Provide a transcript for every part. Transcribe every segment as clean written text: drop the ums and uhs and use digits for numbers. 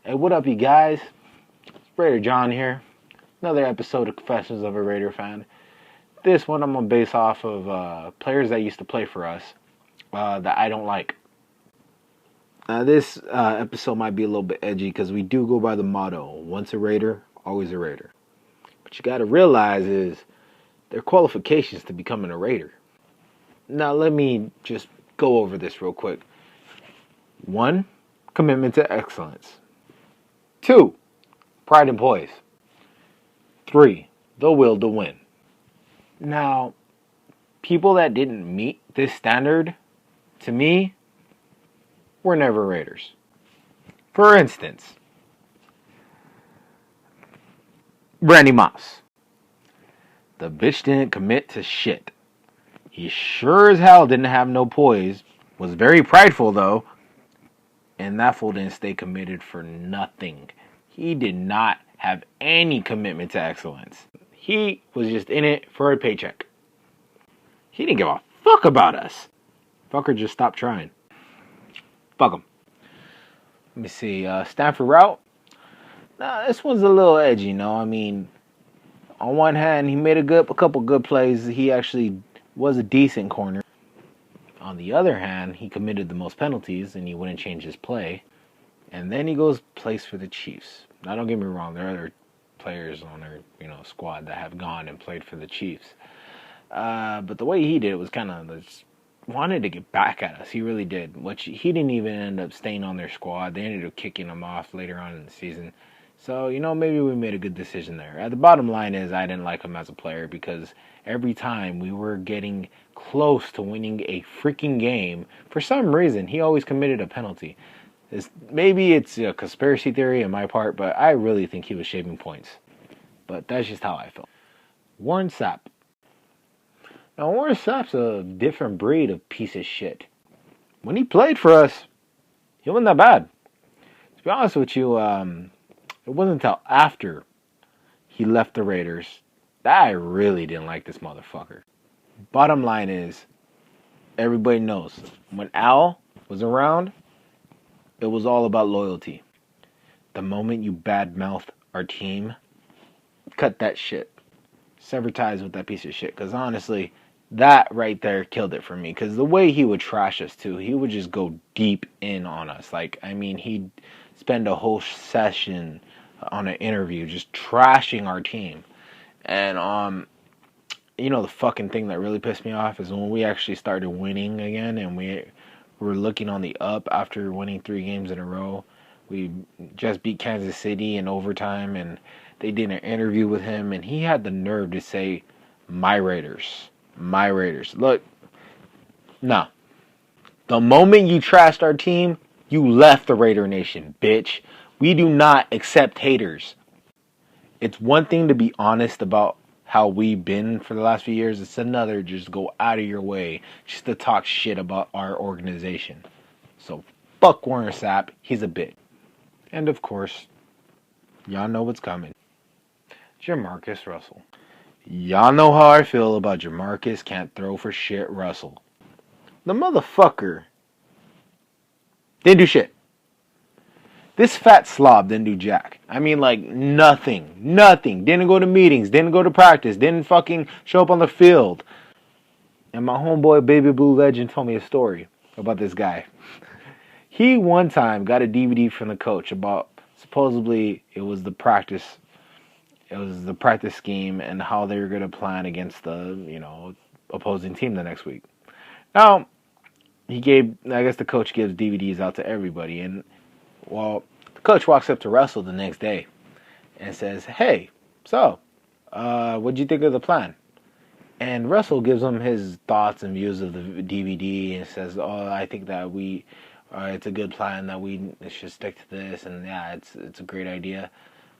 Hey, what up, you guys? It's Raider John here. Another episode of Confessions of a Raider Fan. This one I'm going to base off of players that used to play for us that I don't like. This episode might be a little bit edgy because we do go by the motto, once a Raider, always a Raider. What you got to realize is there are qualifications to becoming a Raider. Now, let me just go over this real quick. 1, commitment to excellence. 2, pride in poise. 3, the will to win. Now, people that didn't meet this standard, to me, were never Raiders. For instance, Randy Moss. The bitch didn't commit to shit. He sure as hell didn't have no poise, was very prideful though, and that fool didn't stay committed for nothing. He did not have any commitment to excellence. He was just in it for a paycheck. He didn't give a fuck about us. Fucker just stopped trying. Fuck him. Let me see. Stanford route. Nah, this one's a little edgy, you know. I mean, on one hand, he made a couple good plays. He actually was a decent corner. On the other hand, he committed the most penalties, and he wouldn't change his play. And then he plays for the Chiefs. Now, don't get me wrong. There are other players on our squad that have gone and played for the Chiefs. But the way he did it was kind of wanted to get back at us. He really did. Which he didn't even end up staying on their squad. They ended up kicking him off later on in the season. So, maybe we made a good decision there. The bottom line is I didn't like him as a player because every time we were getting close to winning a freaking game, for some reason, he always committed a penalty. Maybe it's a conspiracy theory on my part, but I really think he was shaving points. But that's just how I felt. Warren Sapp. Now, Warren Sapp's a different breed of piece of shit. When he played for us, he wasn't that bad. To be honest with you, it wasn't until after he left the Raiders that I really didn't like this motherfucker. Bottom line is, everybody knows, when Al was around, it was all about loyalty. The moment you badmouth our team, cut that shit. Sever ties with that piece of shit. Because honestly, that right there killed it for me. Because the way he would trash us too, he would just go deep in on us. He'd spend a whole session on an interview just trashing our team. And the fucking thing that really pissed me off is when we actually started winning again and we were looking on the up after winning 3 games in a row. We just beat Kansas City in overtime, and they did an interview with him, and he had the nerve to say, "My Raiders, my Raiders." Look, nah. The moment you trashed our team, you left the Raider Nation, bitch. We do not accept haters. It's one thing to be honest about how we've been for the last few years. It's another just go out of your way just to talk shit about our organization. So fuck Warren Sapp. He's a bitch. And of course, y'all know what's coming. Jamarcus Russell. Y'all know how I feel about Jamarcus can't throw for shit Russell. The motherfucker didn't do shit. This fat slob didn't do jack. I mean, nothing. Nothing. Didn't go to meetings. Didn't go to practice. Didn't fucking show up on the field. And my homeboy, Baby Blue Legend, told me a story about this guy. He one time got a DVD from the coach about, supposedly, it was the practice scheme and how they were going to plan against the, opposing team the next week. Now, the coach gives DVDs out to everybody, and well, the coach walks up to Russell the next day and says, "Hey, so, what'd you think of the plan?" And Russell gives him his thoughts and views of the DVD and says, "Oh, I think that it's a good plan that we should stick to this, and yeah, it's a great idea.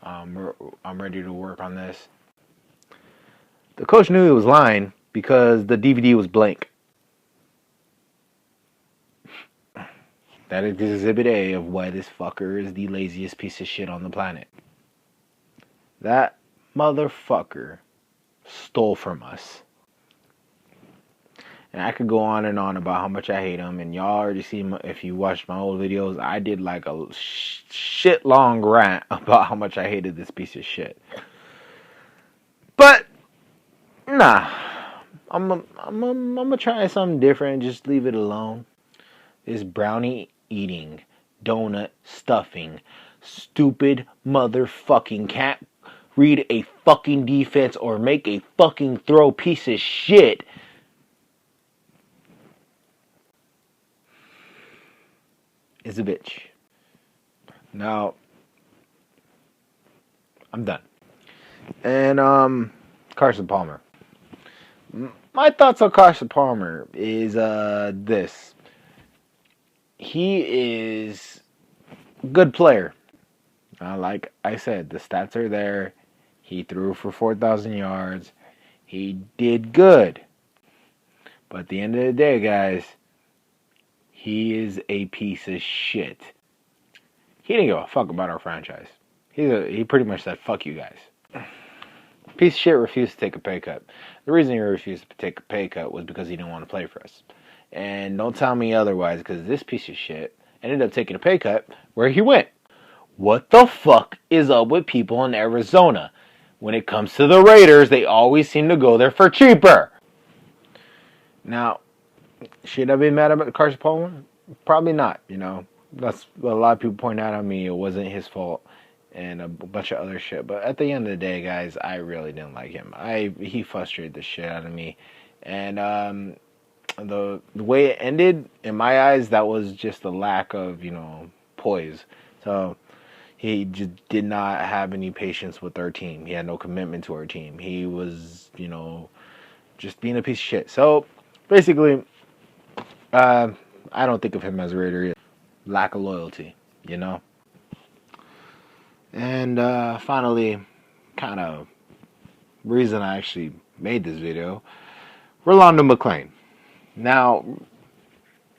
I'm ready to work on this." The coach knew he was lying because the DVD was blank. That is exhibit A of why this fucker is the laziest piece of shit on the planet. That motherfucker stole from us. And I could go on and on about how much I hate him. And y'all already see, if you watched my old videos, I did like a shit long rant about how much I hated this piece of shit. But nah, I'm gonna try something different. Just leave it alone. This brownie eating, donut stuffing, stupid motherfucking can't read a fucking defense or make a fucking throw piece of shit is a bitch. Now, I'm done. And Carson Palmer. My thoughts on Carson Palmer is this. He is a good player. Like I said, the stats are there. He threw for 4,000 yards. He did good. But at the end of the day, guys, he is a piece of shit. He didn't give a fuck about our franchise. He pretty much said, fuck you guys. Piece of shit refused to take a pay cut. The reason he refused to take a pay cut was because he didn't want to play for us. And don't tell me otherwise, because this piece of shit ended up taking a pay cut where he went. What the fuck is up with people in Arizona? When it comes to the Raiders, they always seem to go there for cheaper. Now, should I be mad about Carson Palmer? Probably not, you know. That's what a lot of people point out on me. It wasn't his fault and a bunch of other shit. But at the end of the day, guys, I really didn't like him. He frustrated the shit out of me. And the way it ended, in my eyes, that was just a lack of, you know, poise. So he just did not have any patience with our team. He had no commitment to our team. He was, you know, just being a piece of shit. So basically, I don't think of him as a Raider either. Lack of loyalty, you know. And finally, kind of reason I actually made this video, Rolando McClain. Now,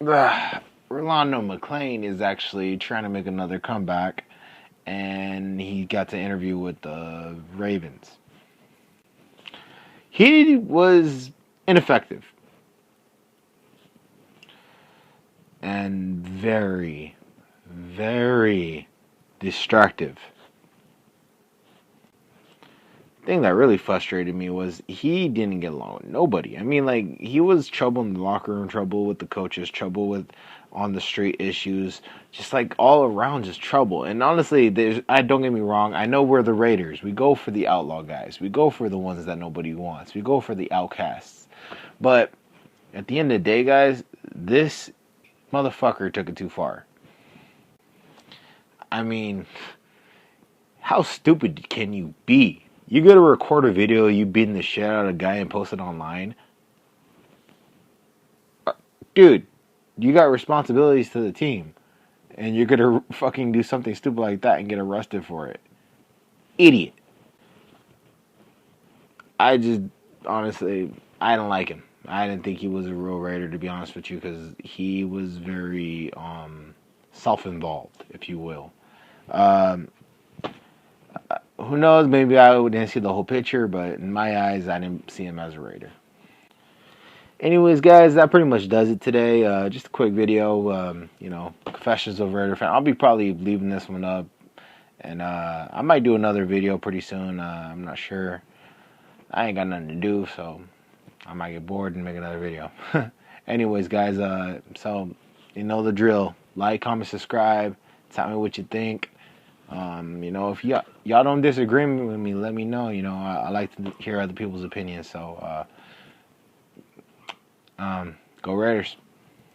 Rolando McClain is actually trying to make another comeback, and he got to interview with the Ravens. He was ineffective and very, very destructive. The thing that really frustrated me was he didn't get along with nobody. I mean, like, he was trouble in the locker room, trouble with the coaches, trouble with on the street issues, just like all around just trouble. And honestly, don't get me wrong, I know we're the Raiders. We go for the outlaw guys. We go for the ones that nobody wants. We go for the outcasts. But at the end of the day, guys, this motherfucker took it too far. I mean, how stupid can you be? You gotta record a video of you beating the shit out of a guy and post it online? Dude, you got responsibilities to the team. And you're gonna fucking do something stupid like that and get arrested for it. Idiot. I just, honestly, I don't like him. I didn't think he was a real Raider, to be honest with you, because he was very self-involved, if you will. Who knows, maybe I didn't see the whole picture, but in my eyes, I didn't see him as a Raider. Anyways, guys, that pretty much does it today. Just a quick video, you know, Confessions of a Raider Fan. I'll be probably leaving this one up, and I might do another video pretty soon. I'm not sure. I ain't got nothing to do, so I might get bored and make another video. Anyways, guys, so you know the drill. Like, comment, subscribe. Tell me what you think. You know, if y'all don't disagree with me, let me know. You know, I like to hear other people's opinions. So, go Raiders.